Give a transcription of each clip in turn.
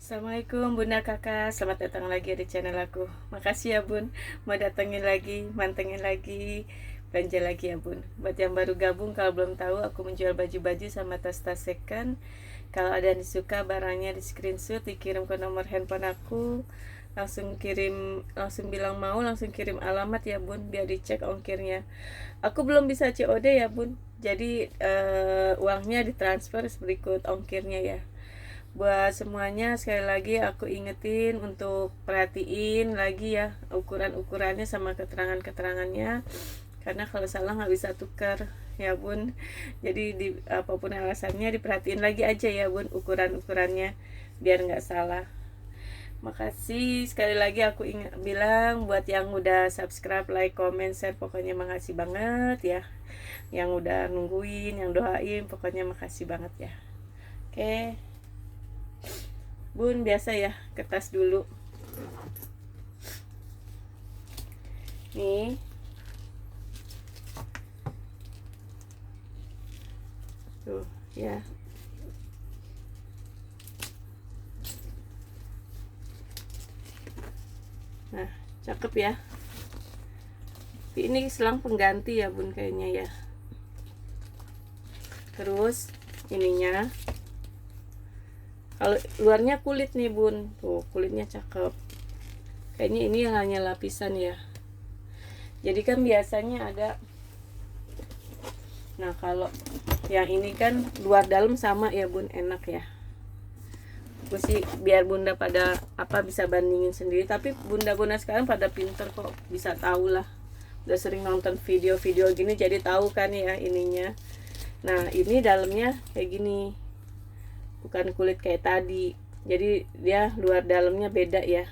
Assalamualaikum Bunda Kakak, selamat datang lagi di channel aku. Makasih ya Bun, mau datengin lagi, mantengin lagi, belanja lagi ya Bun. Buat yang baru gabung, kalau belum tahu, aku menjual baju-baju sama tas-tas second. Kalau ada yang suka barangnya di screenshot, dikirim ke nomor handphone aku, langsung bilang mau, langsung kirim alamat ya Bun, biar dicek ongkirnya. Aku belum bisa COD ya Bun, jadi uangnya ditransfer berikut ongkirnya ya. Buat semuanya sekali lagi aku ingetin untuk perhatiin lagi ya ukuran-ukurannya sama keterangan-keterangannya, karena kalau salah nggak bisa tukar ya Bun. Jadi apapun alasannya diperhatiin lagi aja ya Bun, ukuran-ukurannya biar nggak salah. Makasih sekali lagi aku bilang buat yang udah subscribe, like, comment, share, pokoknya makasih banget ya. Yang udah nungguin, yang doain, pokoknya makasih banget ya. Oke. Bun, biasa ya, kertas dulu. Nih. Tuh, ya. Nah, cakep ya. Tapi ini selang pengganti ya Bun kayaknya ya. Terus ininya, kalau luarnya kulit nih Bun, tuh kulitnya cakep. Kayaknya ini hanya lapisan ya. Jadi kan biasanya ada. Nah, kalau yang ini kan luar dalam sama ya Bun, enak ya. Gue sih biar bunda pada bisa bandingin sendiri, tapi bunda-bunda sekarang pada pinter kok, bisa tahu lah, udah sering nonton video-video gini jadi tahu kan ya ininya. Nah, ini dalamnya kayak gini, bukan kulit kayak tadi, jadi dia luar dalamnya beda ya.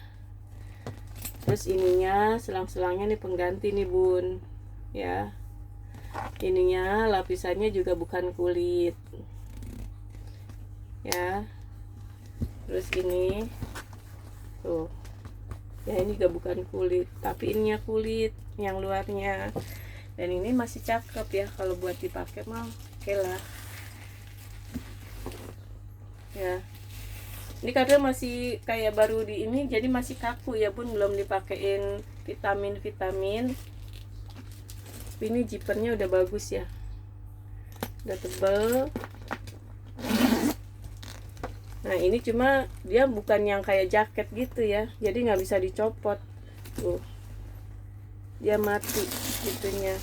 Terus ininya selang-selangnya nih pengganti nih Bun ya. Ininya lapisannya juga bukan kulit ya. Terus ini tuh ya, ini juga bukan kulit, tapi ininya kulit yang luarnya. Dan ini masih cakep ya, kalau buat dipakai mah oke lah ya. Ini karena masih kayak baru di ini, jadi masih kaku ya Bun, belum dipakein vitamin. Tapi ini zippernya udah bagus ya, udah tebel. Nah, ini cuma dia bukan yang kayak jaket gitu ya, jadi nggak bisa dicopot tuh, dia mati gitunya.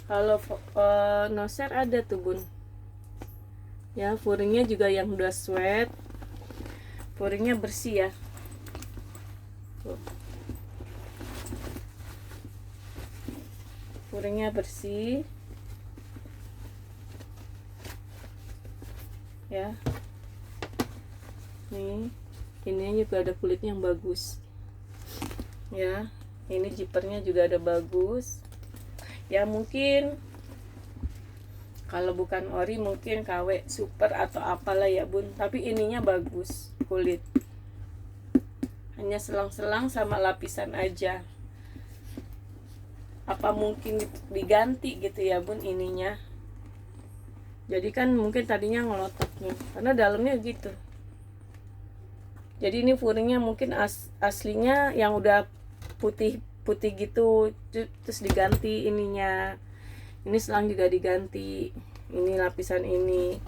Kalau noser ada tuh Bun ya, furingnya juga yang udah sweat, furingnya bersih ya tuh. Furingnya bersih ya. Nih, ini juga ada kulitnya yang bagus ya. Ini zippernya juga ada bagus ya. Mungkin kalau bukan ori mungkin KW super atau apalah ya Bun, tapi ininya bagus kulit, hanya selang-selang sama lapisan aja. Apa mungkin diganti gitu ya Bun ininya, jadi kan mungkin tadinya ngelotok nih karena dalamnya gitu. Jadi ini furingnya mungkin aslinya yang udah putih gitu, terus diganti ininya. Ini selang juga diganti, ini lapisan ini,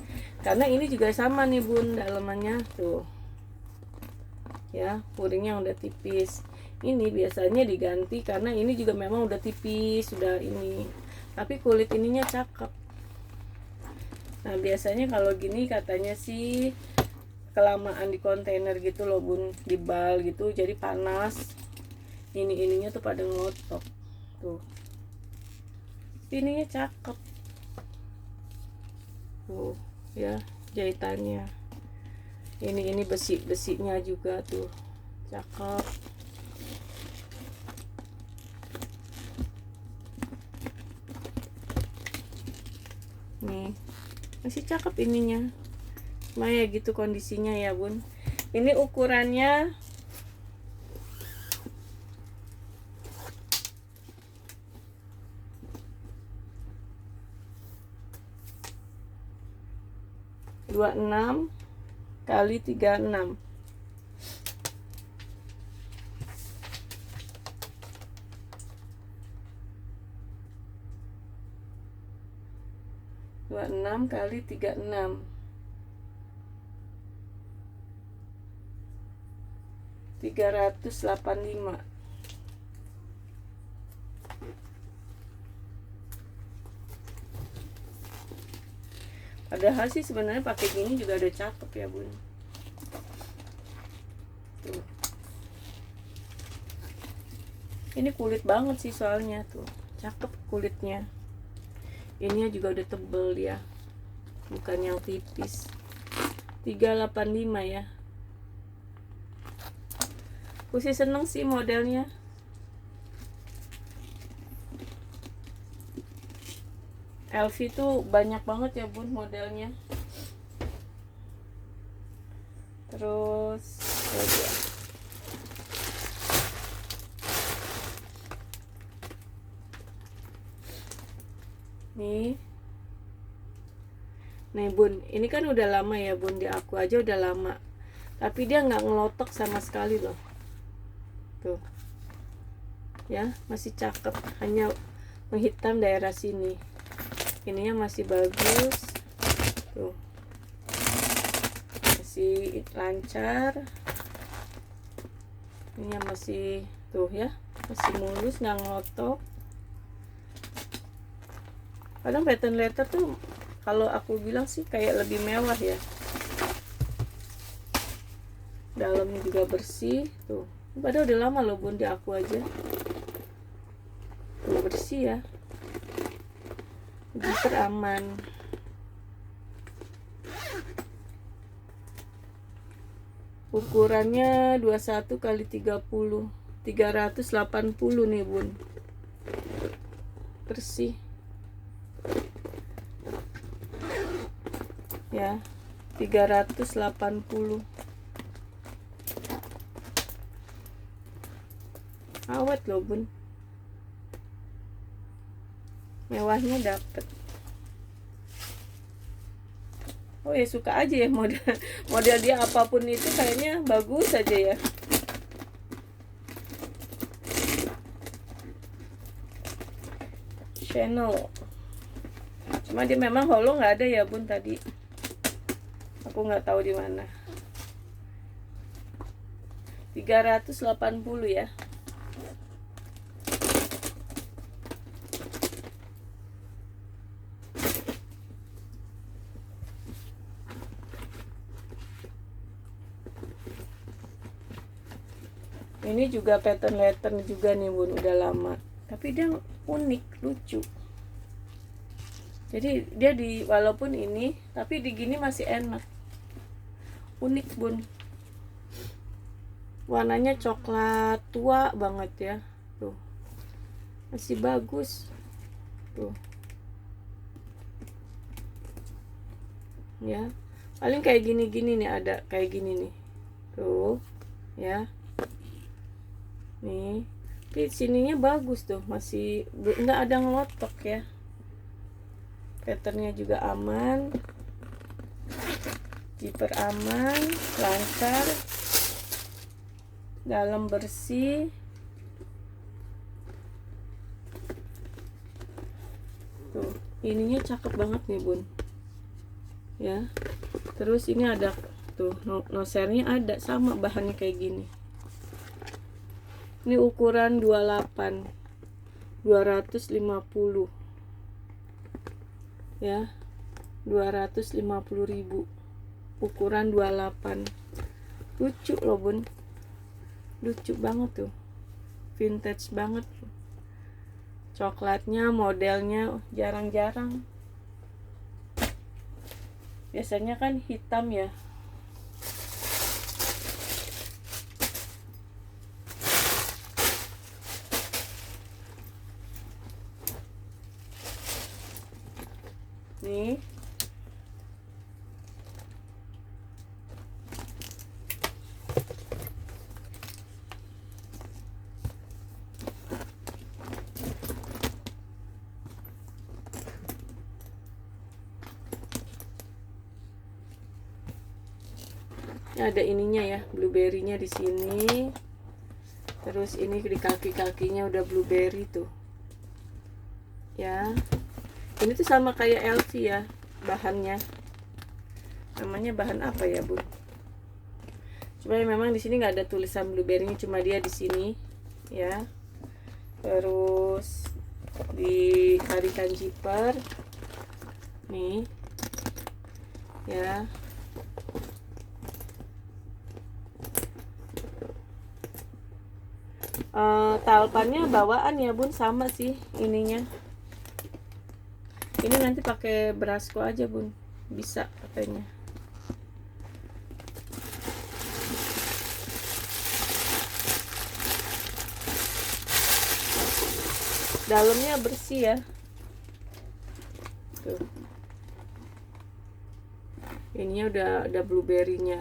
karena ini juga sama nih Bun dalamannya tuh ya, furingnya udah tipis. Ini biasanya diganti karena ini juga memang udah tipis, sudah ini, tapi kulit ininya cakep. Nah, biasanya kalau gini katanya sih kelamaan di kontainer gitu loh Bun, di bal gitu, jadi panas, ininya tuh pada ngelotok tuh. Ininya cakep tuh ya, jahitannya. Ini besinya juga tuh cakep. Nih masih cakep ininya, cuma ya gitu kondisinya ya Bun. Ini ukurannya 26 kali 36. Dua enam kali 36, 385. Padahal sih sebenarnya pakai gini juga udah cakep ya bun. Tuh. Ini kulit banget sih soalnya tuh, cakep kulitnya. Ini juga udah tebel ya, bukan yang tipis. 385 ya. Aku sih seneng sih modelnya. LV tuh banyak banget ya bun modelnya. Terus nih bun, ini kan udah lama ya bun, di aku aja udah lama, tapi dia nggak ngelotok sama sekali loh. Tuh ya, masih cakep, hanya menghitam daerah sini. Ininya masih bagus tuh, masih lancar. Ininya masih tuh ya, masih mulus, nggak ngelotok. Kadang pattern letter tuh kalau aku bilang sih kayak lebih mewah ya. Dalamnya juga bersih tuh, padahal udah lama loh bun di aku aja. Tuh bersih ya, zipper aman. Ukurannya 21 kali 30, 380 nih bun. Bersih ya, 380. Awet loh bun, mewahnya dapet. Oh ya, suka aja ya model dia, apapun itu kayaknya bagus aja ya. Chanel, cuma dia memang holo nggak ada ya bun tadi. Aku nggak tahu di mana. 380 ya. Ini juga pattern letter juga nih bun, udah lama, tapi dia unik, lucu. Jadi dia walaupun ini, tapi di gini masih enak, unik bun. Warnanya coklat tua banget ya, tuh masih bagus tuh ya. Paling kayak gini-gini nih, ada kayak gini nih tuh ya. Nih, tapi sininya bagus tuh, masih nggak ada ngelotok ya. Patternnya juga aman, zipper aman, lancar, dalam bersih. Tuh, ininya cakep banget nih bun ya. Terus ini ada tuh nosernya, ada sama bahannya kayak gini. Ini ukuran 28, 250 ya, 250.000, ukuran 28. Lucu loh bun, lucu banget tuh, vintage banget. Coklatnya modelnya jarang-jarang, biasanya kan hitam ya. Nih Ini ada ininya ya, blueberry-nya di sini. Terus ini di kaki-kakinya udah blueberry tuh. Ya. Ini tuh sama kayak LV ya bahannya. Namanya bahan apa ya, Bun? Cuma memang di sini nggak ada tulisan blueberry-nya, cuma dia di sini ya. Terus ditarikan zipper nih ya. Talpannya bawaan ya, Bun, sama sih ininya. Ini nanti pakai brasko aja, Bun, bisa katanya. Dalamnya bersih ya. Tuh. Ininya udah ada blueberry-nya.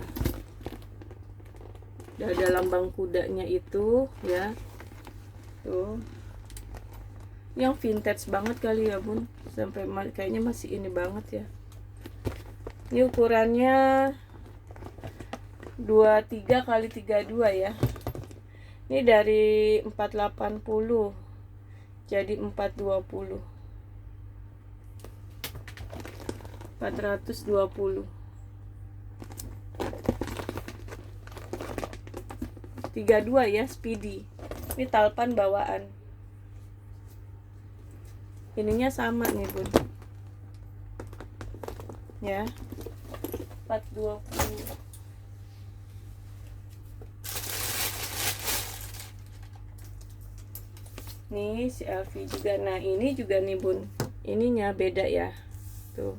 Udah ada lambang kudanya itu ya. Tuh. Yang vintage banget kali ya, Bun. Sampai kayaknya masih ini banget ya. Ini ukurannya 23 kali 32 ya. Ini dari 480 jadi 420. 420. 32 ya, speedy. Ini talpan bawaan. Ininya sama nih, Bun. Ya. 420. Nih si LV juga. Nah ini juga nih, Bun, ininya beda ya. Tuh,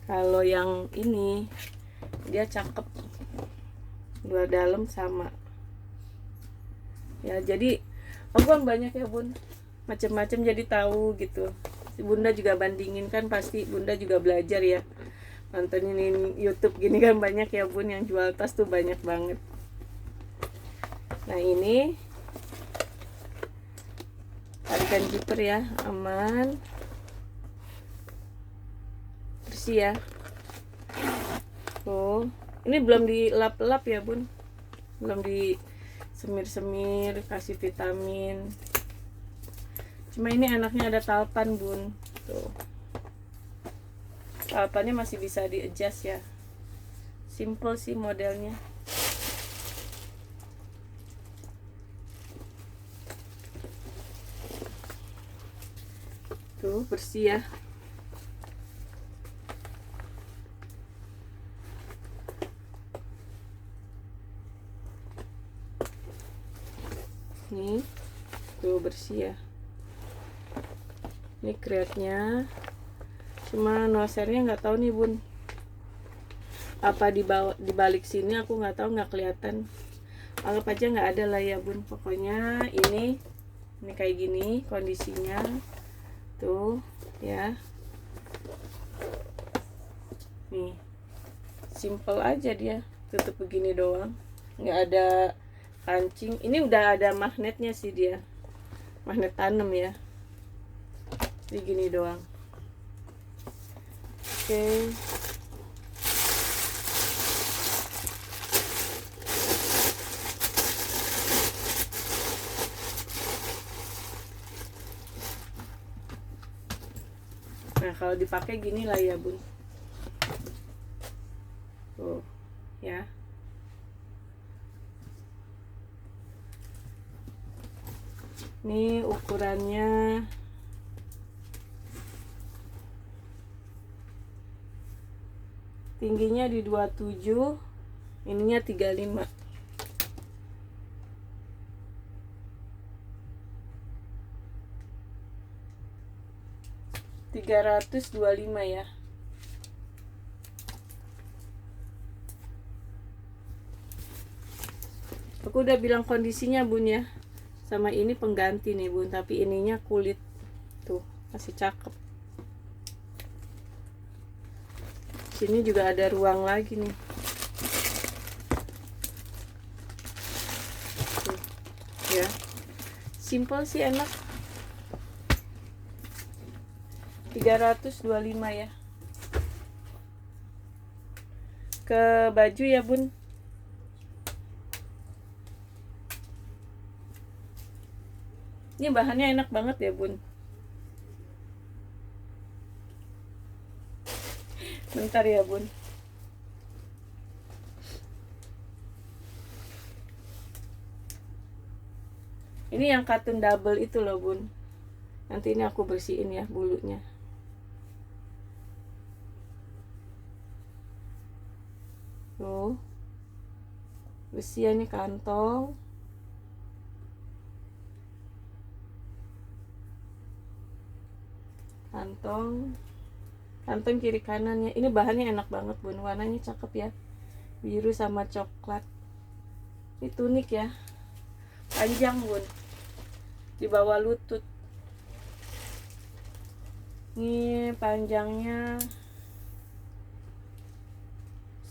kalau yang ini dia cakep, dua dalam sama ya. Jadi aku kan banyak ya, Bun, macam-macam, jadi tahu gitu. Bunda juga bandingin kan, pasti Bunda juga belajar ya, nontonin YouTube gini kan banyak ya, Bun, yang jual tas tuh banyak banget. Nah ini tarikan zipper ya, aman, bersih ya. Tuh, ini belum dilap-lap ya, Bun, belum di semir-semir, kasih vitamin. Cuma ini enaknya ada talpan, Bun. Tuh, talpannya masih bisa di adjust ya. Simple sih modelnya. Tuh, bersih ya. Nih, tuh bersih ya. Ini create-nya. Cuma nosernya nggak tahu nih, Bun. Apa di balik sini aku nggak tahu, nggak kelihatan. Anggap aja nggak ada lah ya, Bun. Pokoknya ini kayak gini kondisinya. Tuh ya, nih simple aja dia, tutup begini doang, nggak ada kancing. Ini udah ada magnetnya sih, dia magnet tanam ya, jadi gini doang. Oke. Nah kalau dipakai gini lah ya, Bun. Tuh ya. Ini ukurannya tingginya di 27, ininya 35. 325 ya. Aku udah bilang kondisinya, Bun ya. Sama ini pengganti nih, Bun, tapi ininya kulit. Tuh, masih cakep. Sini juga ada ruang lagi nih. Tuh, ya. Simple sih, enak. 325 ya. ke baju ya bun. Ini bahannya enak banget ya bun. Bentar ya bun. Ini yang katun double itu loh bun. Nanti ini aku bersihin ya bulunya. Tuh, bersih ya nih kantong. Kantong kiri kanannya. Ini bahannya enak banget bun. Warnanya cakep ya, biru sama coklat. Ini tunik ya, panjang bun, di bawah lutut. Ini panjangnya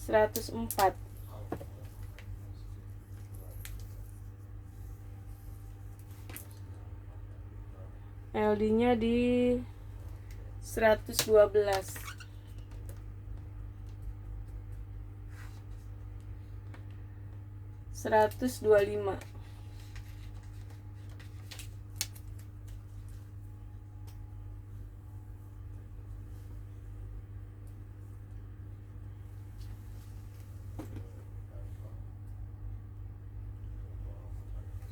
104. LD-nya di 112. Seratus dua lima.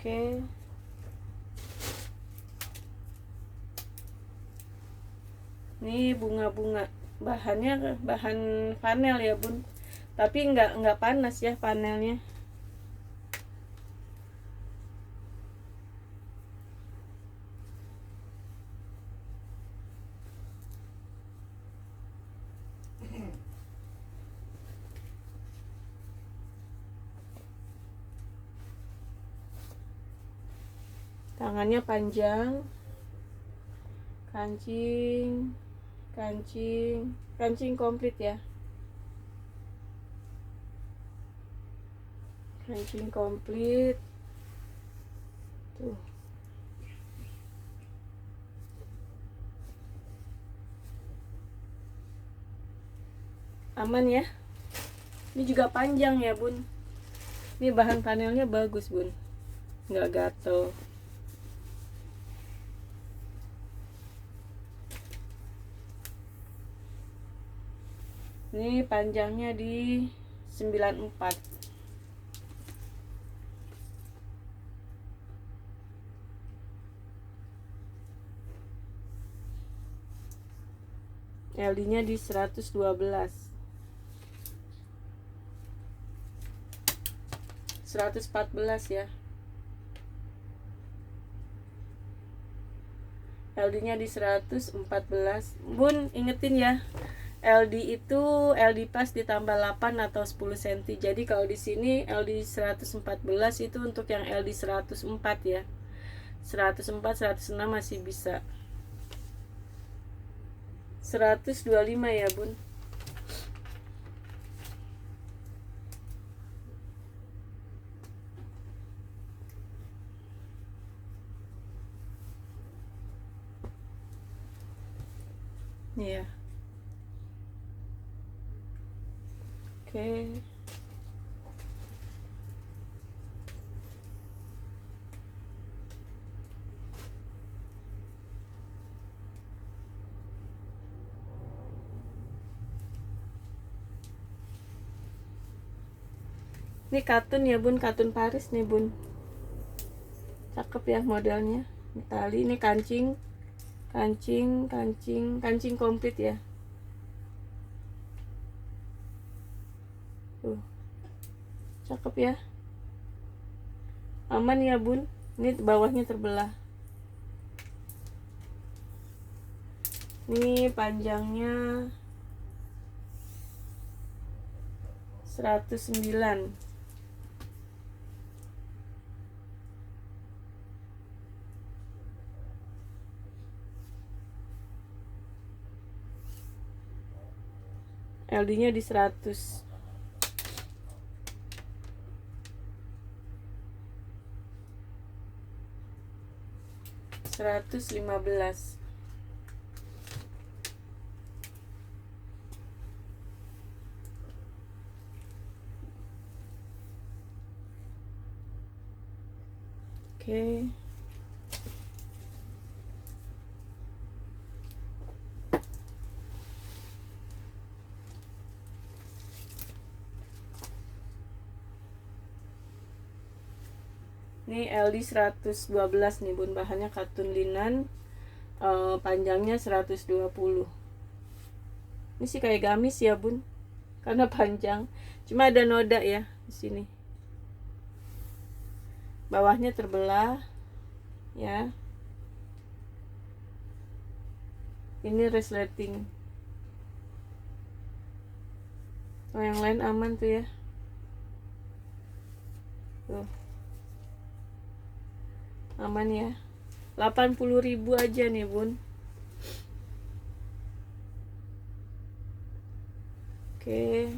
Oke. Ini bunga-bunga. Bahannya bahan panel ya bun. Tapi nggak panas ya panelnya. Tangannya panjang. Kancing komplit ya. Kancing komplit. Tuh. Aman ya. Ini juga panjang ya bun. Ini bahan panelnya bagus bun, nggak gatel. Ini panjangnya di 94. LD-nya di 112. 114 ya. LD-nya di 114. Bun, ingetin ya. LD itu LD pas ditambah 8 atau 10 cm. Jadi kalau di sini LD 114 itu untuk yang LD 104 ya. 104, 106 masih bisa. 125 ya, Bun. Iya. Oke. Ini katun ya bun, katun Paris nih bun. Cakep ya modelnya. Tali ini kancing komplit ya. Tuh. Cakep ya. Aman ya bun. Ini bawahnya terbelah. Ini panjangnya 109. LD-nya di 100. $115. Oke. Ini LD 112 nih bun, bahannya katun linan, panjangnya 120. Ini sih kayak gamis ya bun, karena panjang. Cuma ada noda ya di sini. Bawahnya terbelah ya. Ini resleting. Oh, yang lain aman tuh ya. Tuh. Aman ya. 80.000 aja nih bun. Oke.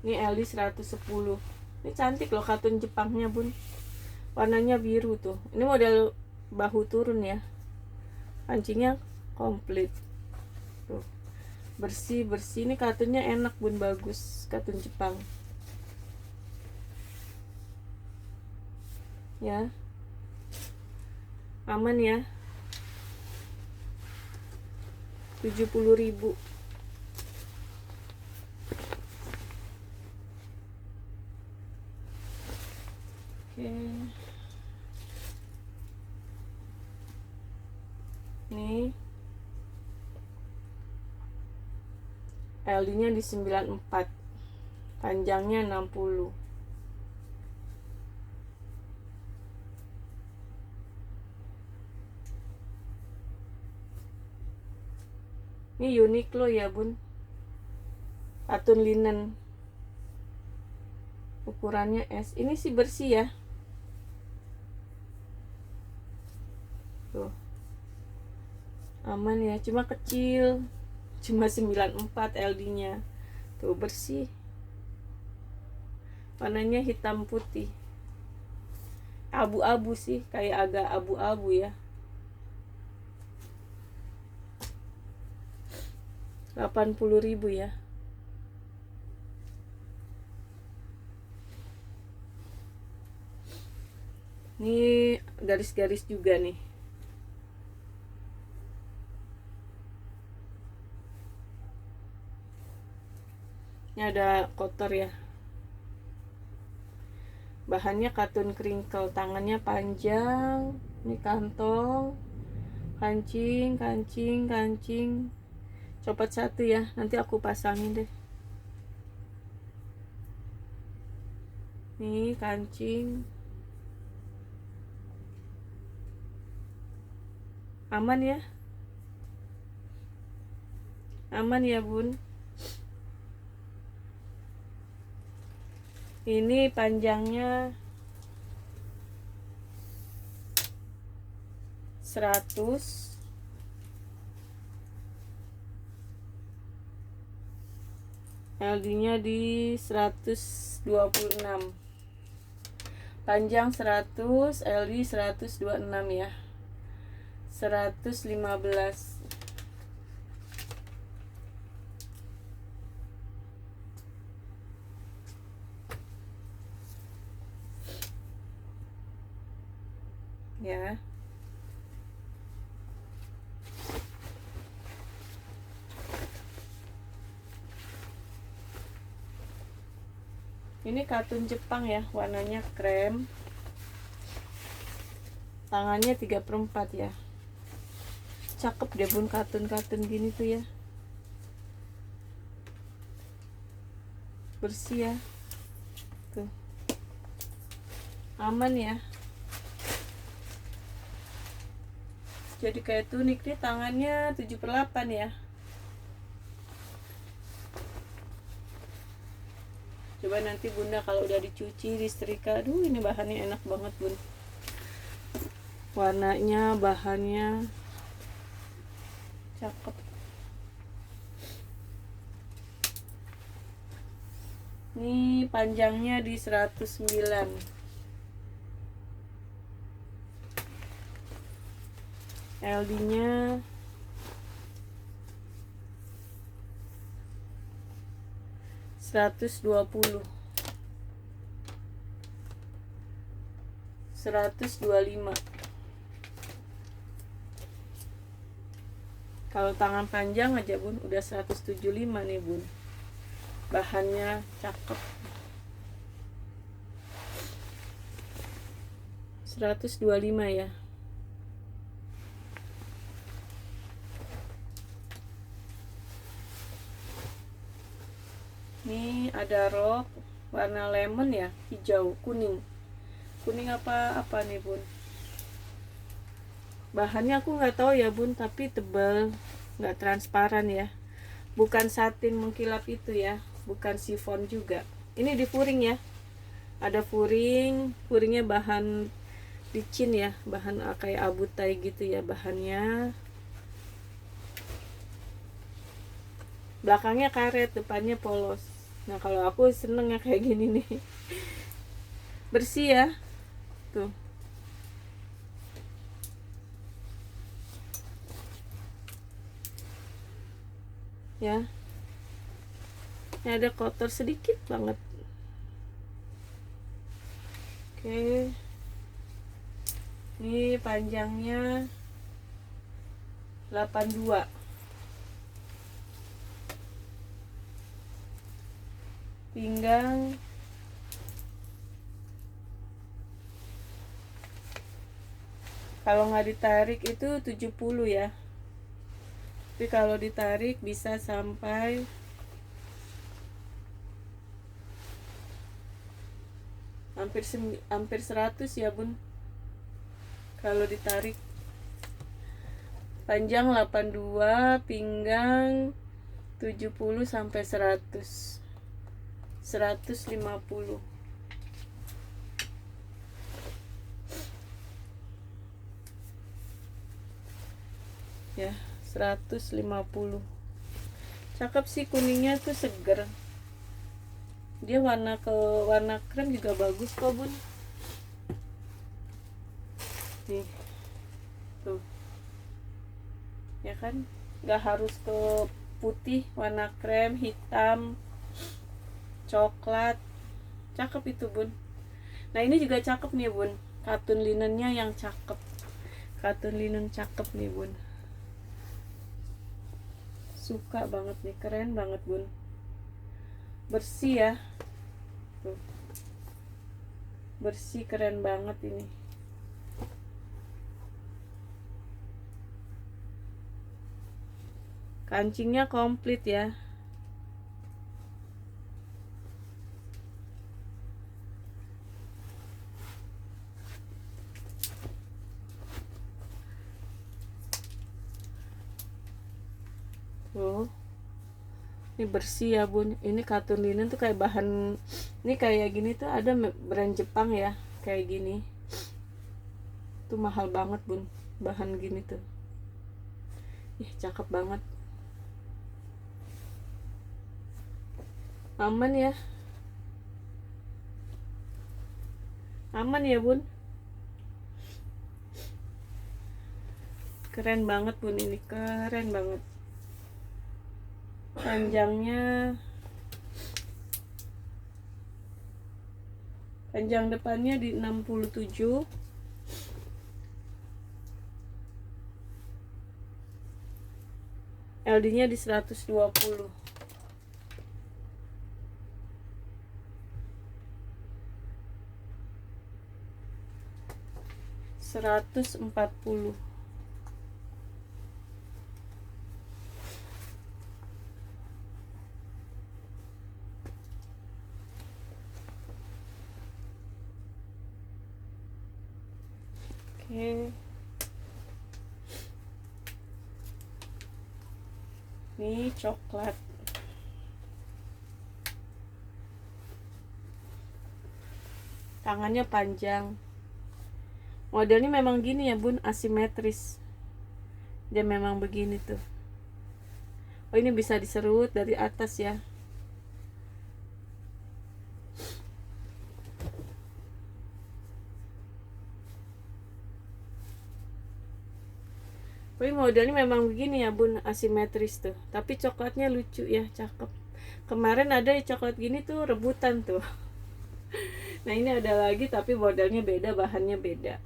Ini LD 110. Ini cantik loh katun Jepangnya bun. Warnanya biru tuh. Ini model bahu turun ya. Pancingnya komplit. Tuh. Bersih-bersih. Ini katunnya enak bun, bagus. Katun Jepang. Ya. Aman ya. 70.000. Oke. Nih. LD-nya di 94. Panjangnya 60. Ini unik loh ya bun. Katun linen. Ukurannya S. Ini sih bersih ya. Tuh. Aman ya, cuma kecil. Cuma 94 LD-nya. Tuh bersih. Warnanya hitam putih. Abu-abu sih, kayak agak abu-abu ya. 80.000 ya. Ini garis-garis juga nih. Ini ada kotor ya. Bahannya katun crinkle, tangannya panjang. Ini kantong, kancing, kancing, kancing. Copot satu ya, nanti aku pasangin deh. Nih kancing. Aman ya. Aman ya bun. Ini panjangnya 100. LD-nya di 126. Panjang 100, LD 126 ya. 115. Ya. Ini katun Jepang ya, warnanya krem. Tangannya 3/4 ya. Cakep deh bun, katun-katun gini tuh ya. Bersih ya. Tuh. Aman ya. Jadi kayak tunik nih, tangannya 7/8 ya. Coba nanti bunda kalau udah dicuci, disetrika. Aduh ini bahannya enak banget bun. Warnanya, bahannya cakep. Ini panjangnya di 109. LD-nya 120, 125. Kalau tangan panjang aja bun udah 175 nih bun. Bahannya cakep. 125 ya. Ini ada rok warna lemon ya, hijau, kuning. Kuning apa nih bun? Bahannya aku nggak tahu ya bun, tapi tebal, nggak transparan ya. Bukan satin mengkilap itu ya, bukan sifon juga. Ini di furing ya. Ada furing, furingnya bahan licin ya, bahan kayak abu tai gitu ya bahannya. Belakangnya karet, depannya polos. Nah kalau aku seneng ya kayak gini nih. Bersih ya. Tuh. Ya. Ini ada kotor sedikit banget. Oke. Ini panjangnya 82. Pinggang kalau nggak ditarik itu 70 ya, tapi kalau ditarik bisa sampai hampir 100 ya bun kalau ditarik. Panjang 82, pinggang 70 sampai 100, 150. Ya, 150. Cakep sih, kuningnya tuh seger. Dia warna krem juga bagus kok bun. Nih, tuh, ya kan, nggak harus ke putih, warna krem, hitam, coklat, cakep itu bun. Nah ini juga cakep nih bun, katun linennya yang cakep, katun linen cakep nih bun, suka banget nih, keren banget bun, bersih ya, tuh, bersih, keren banget ini. Kancingnya komplit ya. Tuh. Ini bersih ya bun. Ini katun linen tuh kayak bahan, ini kayak gini tuh ada brand Jepang ya, kayak gini. Tuh mahal banget bun, bahan gini tuh. Ih, cakep banget. Aman ya. Aman ya bun. Keren banget bun, ini keren banget. Panjangnya, panjang depannya di 67, LD nya di 120, 140. Oke. Ini coklat. Tangannya panjang. Modelnya memang gini ya bun, asimetris. Dia memang begini tuh. Oh ini bisa diserut dari atas ya. Tapi modelnya memang begini ya bun, asimetris tuh. Tapi coklatnya lucu ya, cakep. Kemarin ada coklat gini tuh rebutan tuh. Nah ini ada lagi tapi modelnya beda, bahannya beda.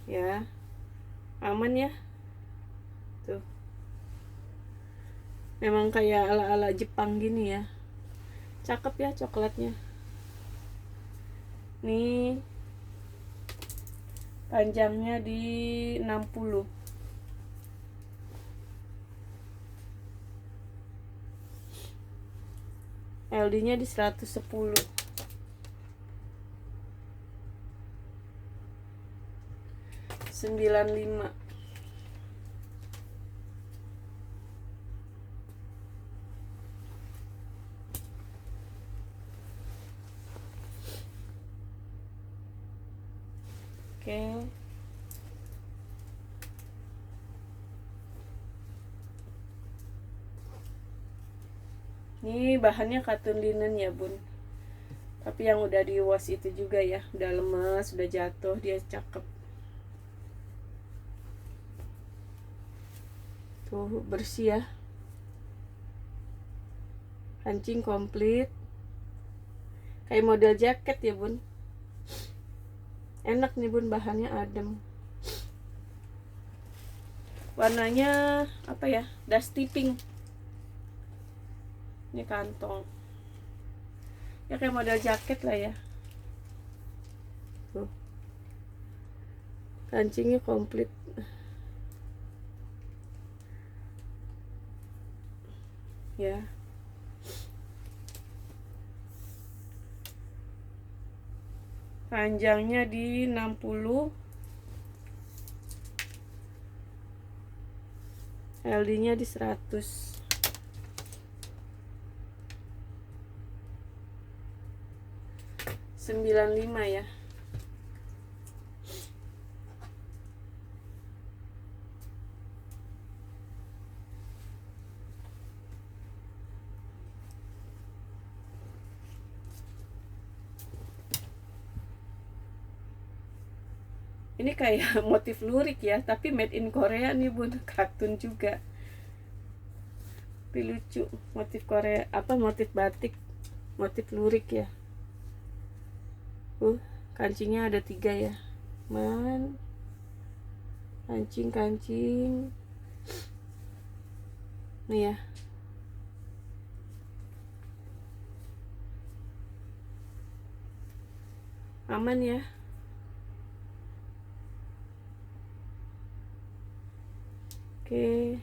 Ya, aman ya. Tuh. Memang kayak ala-ala Jepang gini ya. Cakep ya coklatnya. Nih panjangnya di 60, LD nya di 110, 95. Oke. Ini bahannya katun linen ya bun, tapi yang udah di wash itu juga ya, udah lemes, udah jatuh, dia cakep tuh, bersih ya. Kancing komplit, kayak model jaket ya bun. Enak nih bun, bahannya adem. Warnanya apa ya, dusty pink. Ini kantong ya, kayak model jaket lah ya. Tuh, kancingnya komplit ya. Panjangnya di 60, LD nya di 100, 95 ya. Ini kayak motif lurik ya, tapi made in Korea nih bun, katun juga. Tapi lucu, motif Korea, apa motif batik, motif lurik ya. Kancingnya ada 3 ya. Kancing nih ya. Aman ya. Oke.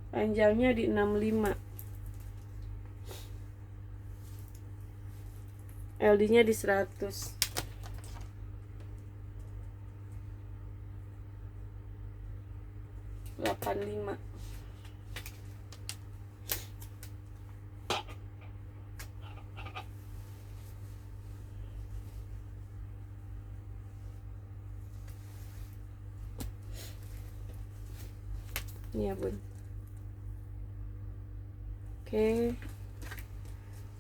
Panjangnya di 65, LD nya di 100, 85. Ini ya bun. Oke,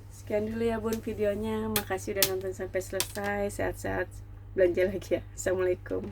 sekian dulu ya bun videonya. Makasih udah nonton sampai selesai. Sehat-sehat, belanja lagi ya. Assalamualaikum.